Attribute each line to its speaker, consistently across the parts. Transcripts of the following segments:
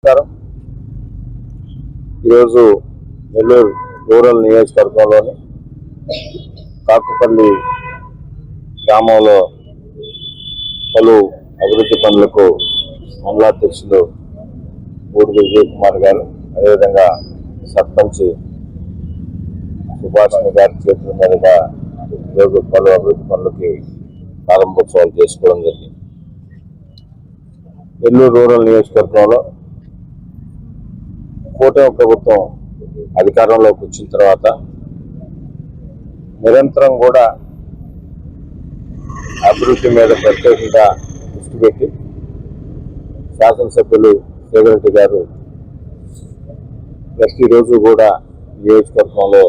Speaker 1: నమస్కారం. ఈరోజు నెల్లూరు రూరల్ నియోజకవర్గంలోని కాకుపల్లి గ్రామంలో పలు అభివృద్ధి పనులకు మండలాధ్యక్షులు బూడిద విజయ్ కుమార్ గారు, అదేవిధంగా సర్పంచ్ సుభాషిణి గారి చేతుల మీదుగా ఈరోజు పలు అభివృద్ధి పనులకి ప్రారంభోత్సవాలు చేసుకోవడం జరిగింది. నెల్లూరు రూరల్ నియోజకవర్గంలో కూటమి ప్రభుత్వం అధికారంలోకి వచ్చిన తర్వాత నిరంతరం కూడా అభివృద్ధి మీద ప్రత్యేకంగా దృష్టి పెట్టి శాసనసభ్యులు రేవంత్ గారు ప్రతిరోజు కూడా నియోజకవర్గంలో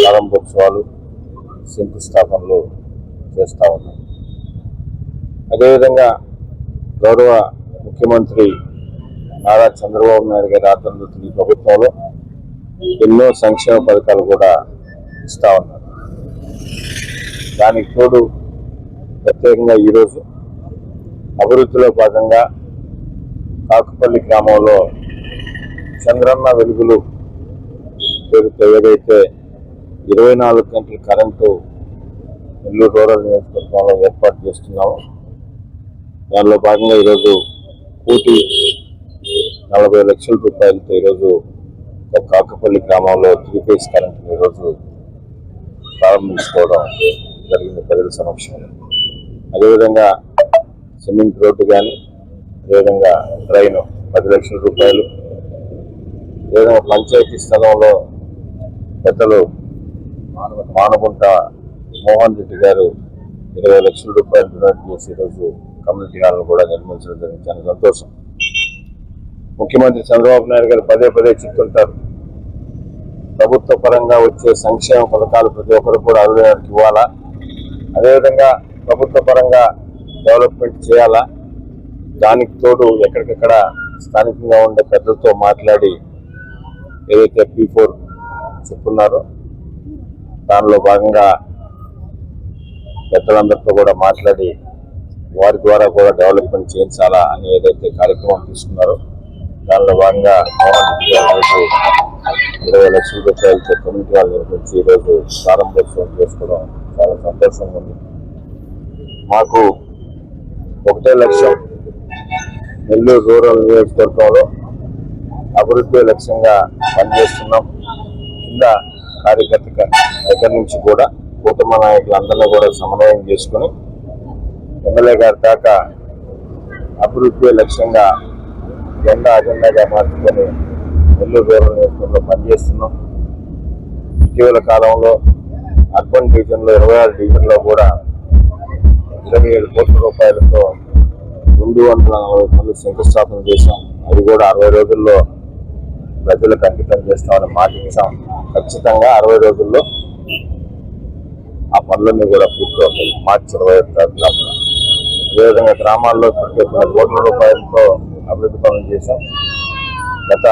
Speaker 1: ప్రారంభోత్సవాలు, శంకుస్థాపనలు చేస్తూ ఉన్నారు. అదేవిధంగా గౌరవ ముఖ్యమంత్రి నారా చంద్రబాబు నాయుడు గారి ఆధ్వర్యంలో ఈ ప్రభుత్వంలో ఎన్నో సంక్షేమ పథకాలు కూడా ఇస్తూ ఉన్నారు. దానికి తోడు ప్రత్యేకంగా ఈరోజు అభివృద్ధిలో భాగంగా కాకుపల్లి గ్రామంలో చంద్రన్న వెలుగులు పేరుతో ఏదైతే 24 గంటల కరెంటు నెల్లూరు రూరల్ నియోజకవర్గంలో ఏర్పాటు చేస్తున్నామో దానిలో భాగంగా ఈరోజు 1,40,00,000 రూపాయలతో ఈరోజు కాకుపల్లి గ్రామంలో 3 ఫేజ్ కరెంటును ఈరోజు ప్రారంభించుకోవడం జరిగింది ప్రజల సమక్షంలో. అదేవిధంగా సిమెంట్ రోడ్డు కానీ, అదేవిధంగా ట్రైన్ 10 లక్షల రూపాయలు, అదేవిధంగా పంచాయతీ స్థలంలో పెద్దలు మానగుంట మోహన్ రెడ్డి గారు 20 లక్షల రూపాయలు డొనేట్ చేసి ఈరోజు కమ్యూనిటీ హాల్ను కూడా నిర్మించడం జరిగింది. చాలా సంతోషం. ముఖ్యమంత్రి చంద్రబాబు నాయుడు గారు పదే పదే చెప్తుంటారు, ప్రభుత్వ పరంగా వచ్చే సంక్షేమ పథకాలు ప్రతి ఒక్కరు కూడా అభివృద్ధికి ఇవ్వాలా, అదేవిధంగా ప్రభుత్వ పరంగా డెవలప్మెంట్ చేయాలా. దానికి తోడు ఎక్కడికక్కడ స్థానికంగా ఉండే పెద్దలతో మాట్లాడి ఏదైతే P4 చెప్పున్నారో దానిలో భాగంగా పెద్దలందరితో కూడా మాట్లాడి వారి ద్వారా కూడా డెవలప్మెంట్ చేయించాలా అని ఏదైతే కార్యక్రమం తీసుకున్నారో దానిలో భాగంగా 20 లక్షల రూపాయలతో కమ్యూనిటీ హాల్ నిర్మించి ఈరోజు ప్రారంభోత్సవం చేసుకోవడం చాలా సంతోషంగా ఉంది. మాకు ఒకటే లక్ష్యం, నెల్లూరు రూరల్ నియోజకవర్గంలో అభివృద్ధి లక్ష్యంగా పనిచేస్తున్నాం. కింద కార్యకర్త దగ్గర నుంచి కూడా కూటమి నాయకులందరినీ కూడా సమన్వయం చేసుకుని ఎమ్మెల్యే గారి దాకా అభివృద్ధి లక్ష్యంగా అజెండాగా మార్చుకొని నెల్లూరు రూరల్ నియోజకవర్గంలో పనిచేస్తున్నాం. ఇటీవల కాలంలో అర్బన్ డివిజన్లో 26 డివిజన్లో కూడా 27 కోట్ల రూపాయలతో 240 పనులు శంకుస్థాపన చేశాం. అది కూడా 60 రోజుల్లో ప్రజలకు అంకితం చేస్తామని మాట ఇచ్చాం. ఖచ్చితంగా 60 రోజుల్లో ఆ పనులన్నీ కూడా పూర్తవుతాయి. మార్చి 25 తారీఖున. అదేవిధంగా గ్రామాల్లో 10 కోట్ల రూపాయలతో అభివృద్ధి పనులు చేశాం. గత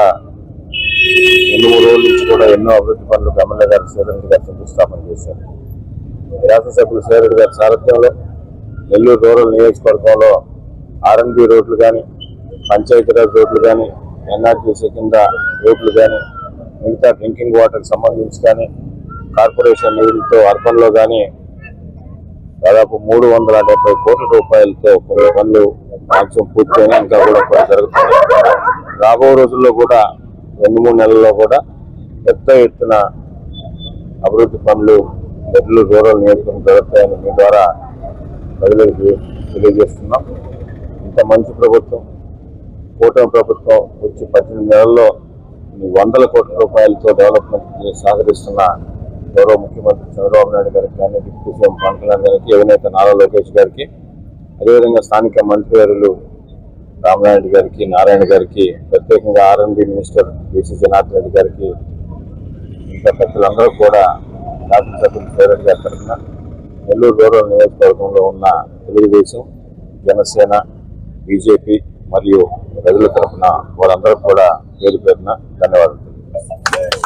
Speaker 1: 2-3 రోజుల నుంచి కూడా ఎన్నో అభివృద్ధి పనులు ఎమ్మెల్యే గారు శ్రీరెడ్డి గారు శంకుస్థాపన చేశారు. శాసనసభ్యులు శ్రీరెడ్డి గారి సారథ్యంలో నెల్లూరు రూరల్ నియోజకవర్గంలో R&B రోడ్లు కానీ, పంచాయతీరాజ్ రోడ్లు కానీ, NRGC కింద రోడ్లు కానీ, మిగతా డ్రింకింగ్ వాటర్కి సంబంధించి కానీ, కార్పొరేషన్ నిధులతో అర్బన్లో కానీ దాదాపు 370 కోట్ల రూపాయలతో కొన్ని పనులు మ్యాక్సిమం పూర్తయినా ఇంకా కూడా కొన్ని జరుగుతుంది. రాబో రోజుల్లో కూడా 2-3 నెలల్లో కూడా పెద్ద ఎత్తున అభివృద్ధి పనులు నెల్లూరు రూరల్ నియోజకవర్గం జరుగుతాయని మీ ద్వారా ప్రజలకు తెలియజేస్తున్నాం. ఇంత మంచి ప్రభుత్వం, కూటమి ప్రభుత్వం వచ్చి 18 నెలల్లో 100 కోట్ల రూపాయలతో డెవలప్మెంట్ సహకరిస్తున్న గౌరవ ముఖ్యమంత్రి చంద్రబాబు నాయుడు గారికి కానీ, డిప్యూటీ సీఎం పవన్ కళ్యాణ్ గారికి, యువనేత నారా లోకేష్ గారికి, అదేవిధంగా స్థానిక మంత్రివర్యులు రామనాయుడు గారికి, నారాయణ గారికి, ప్రత్యేకంగా R&B minister BC Janardhan Reddy గారికి, ఇంకా పెద్దలందరూ కూడా శాసనసభ్యులు శ్రీరెడ్డి గారి తరఫున నెల్లూరు రూరల్ నియోజకవర్గంలో ఉన్న తెలుగుదేశం, జనసేన, బీజేపీ మరియు ప్రజల తరఫున వారందరూ కూడా పేరు పేరున ధన్యవాదాలు తెలియజేస్తున్నాను.